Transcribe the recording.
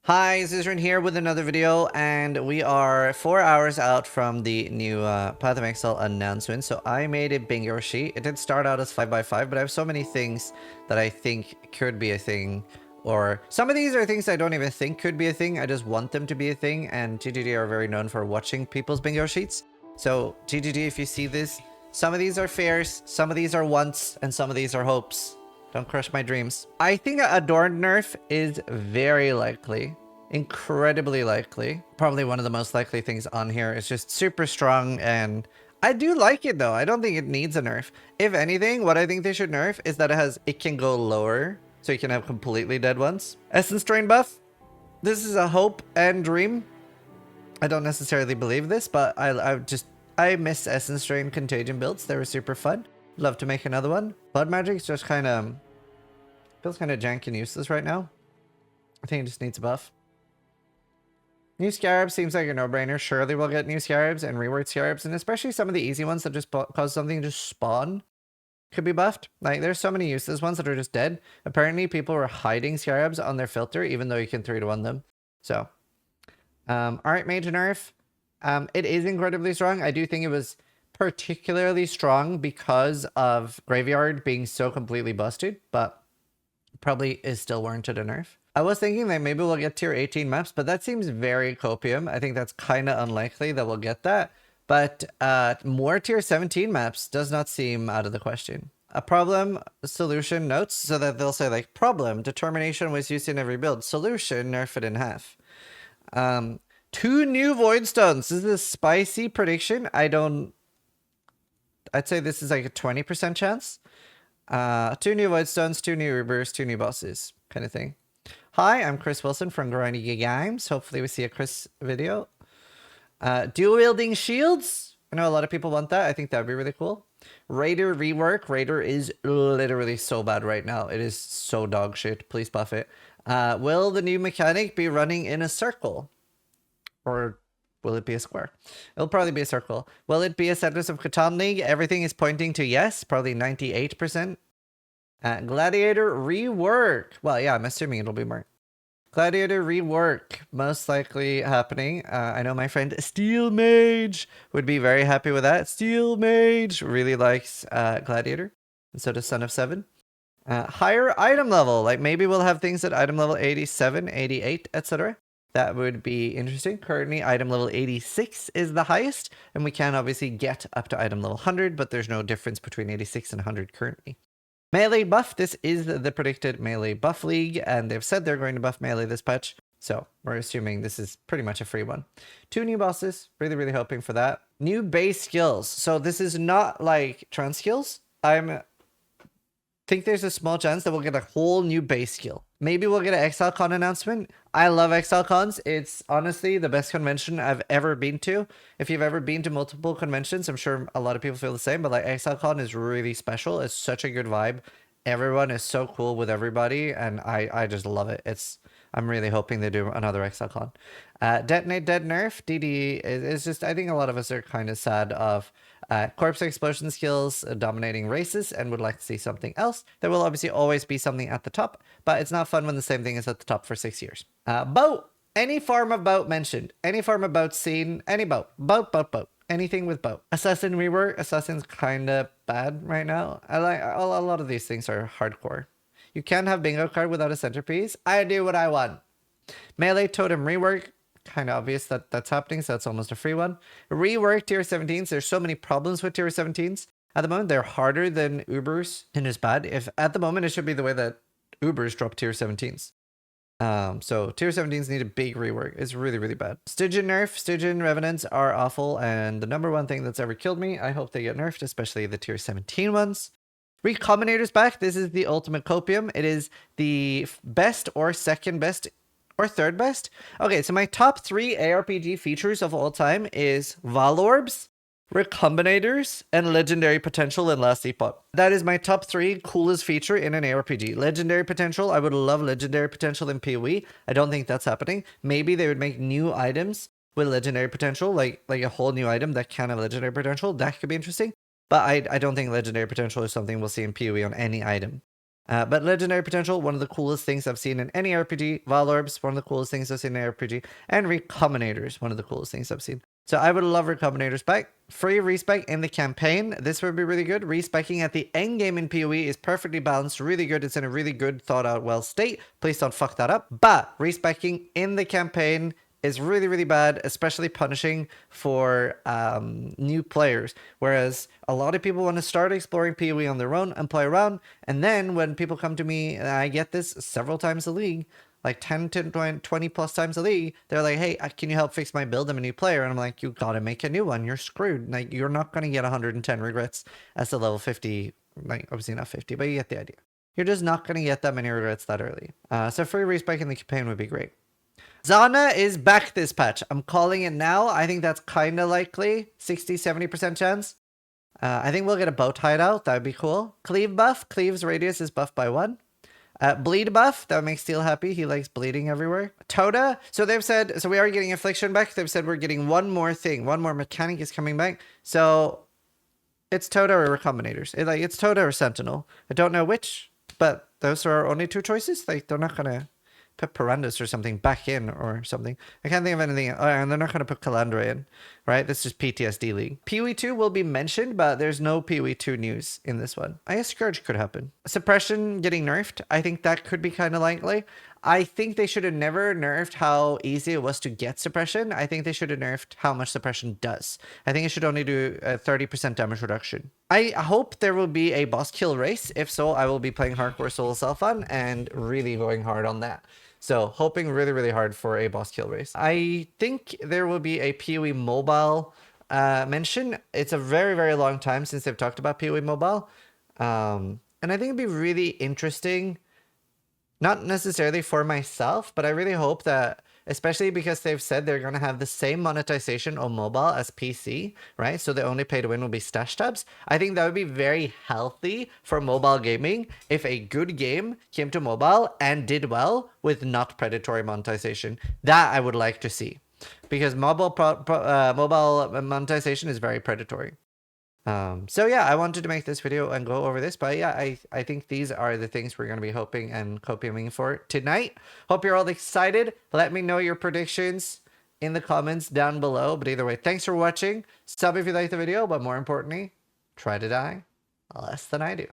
Hi, Zizaran here with another video, and we are 4 hours out from the new Path of Exile announcement. So I made a bingo sheet. It did start out as 5x5, but I have so many things that I think could be a thing. Or some of these are things I don't even think could be a thing. I just want them to be a thing, and GGD are very known for watching people's bingo sheets. So GGD, if you see this, some of these are fears, some of these are wants, and some of these are hopes. Don't crush my dreams. I think a Adorned nerf is very likely. Incredibly likely. Probably one of the most likely things on here. It's just super strong, and I do like it though. I don't think it needs a nerf. If anything, what I think they should nerf is that it can go lower. So you can have completely dead ones. Essence Drain buff. This is a hope and dream. I don't necessarily believe this, but I miss Essence Drain Contagion builds. They were super fun. Love to make another one. Blood Magic's just kind of feels kind of janky and useless right now. I think it just needs a buff. New Scarabs seems like a no-brainer. Surely we'll get new Scarabs and reward Scarabs, and especially some of the easy ones that just cause something to spawn could be buffed. Like, there's so many useless ones that are just dead. Apparently, people were hiding Scarabs on their filter, even though you can 3-1 them. So, alright, Mage nerf. It is incredibly strong. I do think it was particularly strong because of Graveyard being so completely busted, but probably is still warranted a nerf. I was thinking that maybe we'll get tier 18 maps, but that seems very copium. I think that's kind of unlikely that we'll get that. But more tier 17 maps does not seem out of the question. A problem solution notes, so that they'll say like problem, determination was used in every build. Solution, nerf it in half. 2 new Void Stones. This is a spicy prediction. I'd say this is like a 20% chance. 2 new Void Stones, 2 new Ubers, 2 new bosses, kind of thing. Hi, I'm Chris Wilson from Grindy Games. Hopefully we see a Chris video. Dual wielding shields. I know a lot of people want that. I think that'd be really cool. Raider rework. Raider is literally so bad right now. It is so dog shit. Please buff it. Will the new mechanic be running in a circle? Or will it be a square? It'll probably be a circle. Will it be a Settlers of Kalguur League? Everything is pointing to yes. Probably 98%. Gladiator rework. Well, yeah, I'm assuming it'll be more. Gladiator rework, most likely happening. I know my friend Steel Mage would be very happy with that. Steel Mage really likes Gladiator, and so does Son of Seven. Higher item level, like maybe we'll have things at item level 87, 88, etc. That would be interesting. Currently, item level 86 is the highest, and we can obviously get up to item level 100, but there's no difference between 86 and 100 currently. Melee buff. This is the predicted melee buff league, and they've said they're going to buff melee this patch, so we're assuming this is pretty much a free one. 2 new bosses. Really hoping for that. New base skills. So this is not like trans skills. Think there's a small chance that we'll get a whole new base skill. Maybe we'll get an ExileCon announcement. I love ExileCons. It's honestly the best convention I've ever been to. If you've ever been to multiple conventions, I'm sure a lot of people feel the same, but like ExileCon is really special. It's such a good vibe. Everyone is so cool with everybody, and I just love it. I'm really hoping they do another ExileCon. Detonate Dead Nerf. DD is just, I think a lot of us are kind of sad of corpse explosion skills dominating races and would like to see something else. There will obviously always be something at the top, but it's not fun when the same thing is at the top for 6 years. Boat. Any form of boat mentioned. Any form of boat seen. Any boat. Boat. Anything with boat. Assassin rework. Assassin's kind of bad right now. I like a lot of these things are hardcore. You can't have bingo card without a centerpiece. I do what I want. Melee totem rework. Kind of obvious that that's happening, so that's almost a free one. Rework tier 17s. There's so many problems with tier 17s. At the moment, they're harder than Ubers, and it's bad. If at the moment, it should be the way that Ubers drop tier 17s. So tier 17s need a big rework. It's really bad. Stygian nerf. Stygian revenants are awful, and the number one thing that's ever killed me. I hope they get nerfed, especially the tier 17 ones. Recombinator's back. This is the ultimate copium. It is the best or second best or third best. Okay, so my top 3 ARPG features of all time is Valorbs, Recombinators, and Legendary Potential in Last Epoch. That is my top 3 coolest feature in an ARPG. Legendary Potential, I would love Legendary Potential in PoE. I don't think that's happening. Maybe they would make new items with Legendary Potential, like a whole new item that can have Legendary Potential. That could be interesting. But I don't think Legendary Potential is something we'll see in PoE on any item. But legendary potential, one of the coolest things I've seen in any RPG. Val orbs, one of the coolest things I've seen in an RPG. And recombinators, one of the coolest things I've seen. So I would love recombinators back. Free respec in the campaign. This would be really good. Respecking at the end game in PoE is perfectly balanced, really good. It's in a really good, thought out, well state. Please don't fuck that up. But respecking in the campaign is really, really bad, especially punishing for new players. Whereas a lot of people want to start exploring PoE on their own and play around. And then when people come to me, and I get this several times a league, like 10 to 20 plus times a league, they're like, hey, can you help fix my build? I'm a new player. And I'm like, you gotta make a new one. You're screwed. Like, you're not gonna get 110 regrets as a level 50, like obviously not 50, but you get the idea. You're just not gonna get that many regrets that early. So free respec in the campaign would be great. Zana is back this patch. I'm calling it now. I think that's kind of likely. 60-70% chance. I think we'll get a boat hideout. That would be cool. Cleave buff. Cleave's radius is buffed by 1. Bleed buff. That would make Steel happy. He likes bleeding everywhere. Toda. So they've said, so we are getting Affliction back. They've said we're getting one more thing. One more mechanic is coming back. So it's Toda or Recombinators. It's Toda or Sentinel. I don't know which, but those are our only two choices. Like, they're not going to put Perandus or something back in or something. I can't think of anything. Oh, and they're not going to put Calandra in, right? This is PTSD League. PoE 2 will be mentioned, but there's no PoE 2 news in this one. I guess Scourge could happen. Suppression getting nerfed. I think that could be kind of likely. I think they should have never nerfed how easy it was to get suppression. I think they should have nerfed how much suppression does. I think it should only do a 30% damage reduction. I hope there will be a boss kill race. If so, I will be playing Hardcore Soul Self-Fun and really going hard on that. So hoping really, really hard for a boss kill race. I think there will be a PoE mobile mention. It's a very, very long time since they've talked about PoE mobile. And I think it'd be really interesting, not necessarily for myself, but I really hope that, especially because they've said they're going to have the same monetization on mobile as PC, right? So the only pay to win will be stash tabs. I think that would be very healthy for mobile gaming if a good game came to mobile and did well with not predatory monetization. That I would like to see, because mobile monetization is very predatory. So yeah, I wanted to make this video and go over this, but yeah, I think these are the things we're going to be hoping and copiing for tonight. Hope you're all excited. Let me know your predictions in the comments down below. But either way, thanks for watching. Sub if you liked the video, but more importantly, try to die less than I do.